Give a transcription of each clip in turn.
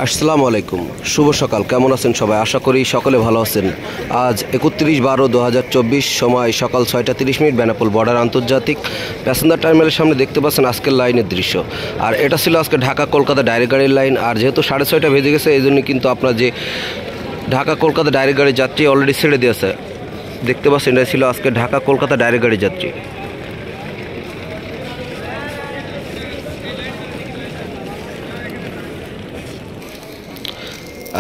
আসসালামু আলাইকুম, শুভ সকাল। কেমন আছেন সবাই? আশা করি সকলে ভালো আছেন। আজ 31/12/2024, সময় সকাল 6:30। বেনাপোল বর্ডার আন্তর্জাতিক প্যাসেঞ্জার টার্মিনালের সামনে দেখতে পাচ্ছেন আজকের লাইনের দৃশ্য। আর এটা ছিল আজকে ঢাকা কলকাতা ডাইরেক্ট গাড়ির লাইন। আর যেহেতু 6:30 বেজে গেছে, এই জন্য কিন্তু আপনার যে ঢাকা কলকাতা ডাইরেক্ট গাড়ির যাত্রী অলরেডি ছেড়ে দিয়েছে। দেখতে পাচ্ছেন এটা ছিল আজকে ঢাকা কলকাতা ডাইরেক্ট গাড়ির যাত্রী।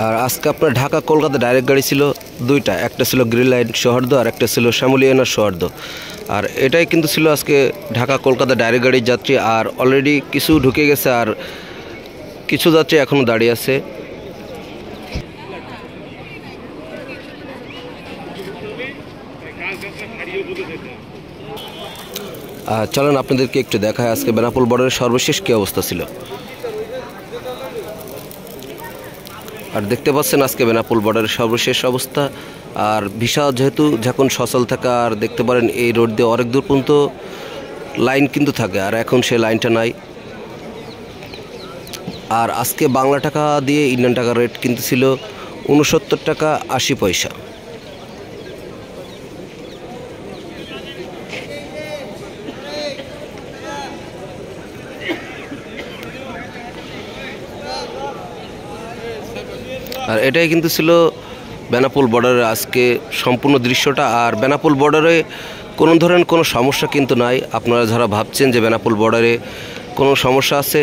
আর আজকে আপনার ঢাকা কলকাতা ডাইরেক্ট গাড়ি ছিল দুইটা, একটা ছিল গ্রিন লাইন সোহার্দ আর একটা ছিল শ্যামলিয়ানা সোহার্দ। আর এটাই কিন্তু ছিল আজকে ঢাকা কলকাতা ডাইরেক্ট গাড়ির যাত্রী। আর অলরেডি কিছু ঢুকে গেছে আর কিছু যাত্রী এখনও দাঁড়িয়ে আছে। চলেন আপনাদেরকে একটু দেখায় আজকে বেনাপোল বর্ডারের সর্বশেষ কী অবস্থা ছিল। আর দেখতে পাচ্ছেন আজকে বেনাপোল বর্ডারের সর্বশেষ অবস্থা। আর ভিসা যেহেতু যখন সচল থাকে, আর দেখতে পারেন এই রোড দিয়ে অনেক দূর পর্যন্ত লাইন কিন্তু থাকে, আর এখন সেই লাইনটা নাই। আর আজকে বাংলা টাকা দিয়ে ইন্ডিয়ান টাকার রেট কিন্তু ছিল 69 টাকা 80 পয়সা। আর এটাই কিন্তু ছিল বেনাপোল বর্ডারের আজকে সম্পূর্ণ দৃশ্যটা। আর বেনাপোল বর্ডারে কোনো ধরনের কোনো সমস্যা কিন্তু নাই। আপনারা যারা ভাবছেন যে বেনাপোল বর্ডারে কোনো সমস্যা আছে,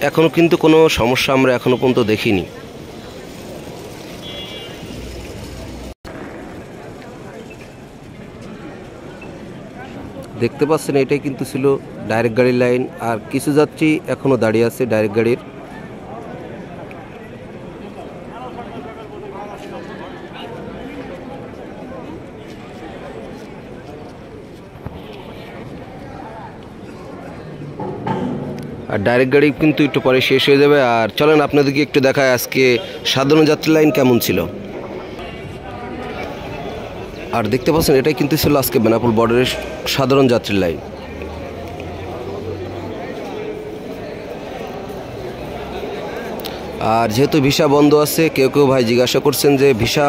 এখনও কিন্তু কোনো সমস্যা আমরা এখনও পর্যন্ত দেখিনি। দেখতে পাচ্ছেন এটাই কিন্তু ছিল ডাইরেক্ট গাড়ির লাইন। আর কিছু যাত্রী এখনও দাঁড়িয়ে আছে ডাইরেক্ট গাড়ির। আর ডাইরেক্ট গাড়ি কিন্তু একটু পরে শেষ হয়ে যাবে। আর চলেন আপনাদেরকে একটু দেখায় আজকে সাধারণ যাত্রী লাইন কেমন ছিল। আর দেখতে পাচ্ছেন এটাই কিন্তু ছিল আজকে বেনাপোল বর্ডারের সাধারণ যাত্রীর লাইন। আর যেহেতু ভিসা বন্ধ আছে, কেউ কেউ ভাই জিজ্ঞাসা করছেন যে ভিসা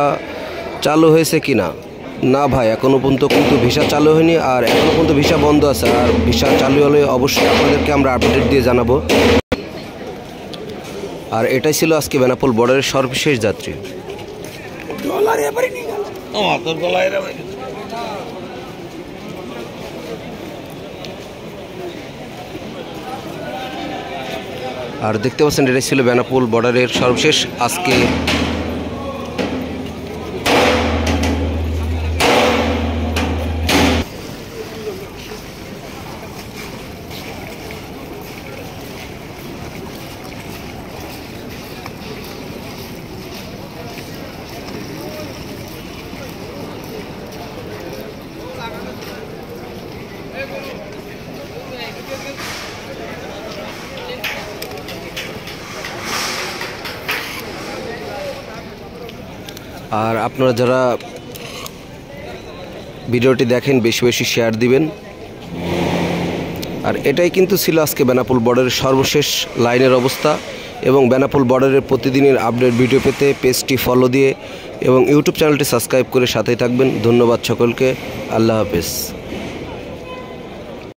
চালু হয়েছে কি না। না ভাই, এখনও পর্যন্ত কিন্তু ভিসা চালু হয়নি, আর এখনও পর্যন্ত ভিসা বন্ধ আছে। আর ভিসা চালু হলে অবশ্যই আপনাদেরকে আমরা আপডেট দিয়ে জানাবো। আর এটাই ছিল আজকে বেনাপোল বর্ডারের সর্বশেষ যাত্রী। আর দেখতে পাচ্ছেন এটাই ছিল বেনাপোল বর্ডারের সর্বশেষ আজকে। আর আপনারা যারা ভিডিওটি দেখেন বেশি বেশি শেয়ার দিবেন। আর এটাই কিন্তু ছিল আজকে বেনাপোল বর্ডারের সর্বশেষ লাইনের অবস্থা। এবং বেনাপোল বর্ডারের প্রতিদিনের আপডেট ভিডিও পেতে পেজটি ফলো দিয়ে এবং ইউটিউব চ্যানেলটি সাবস্ক্রাইব করে সাথেই থাকবেন। ধন্যবাদ সকলকে। আল্লাহ হাফেজ।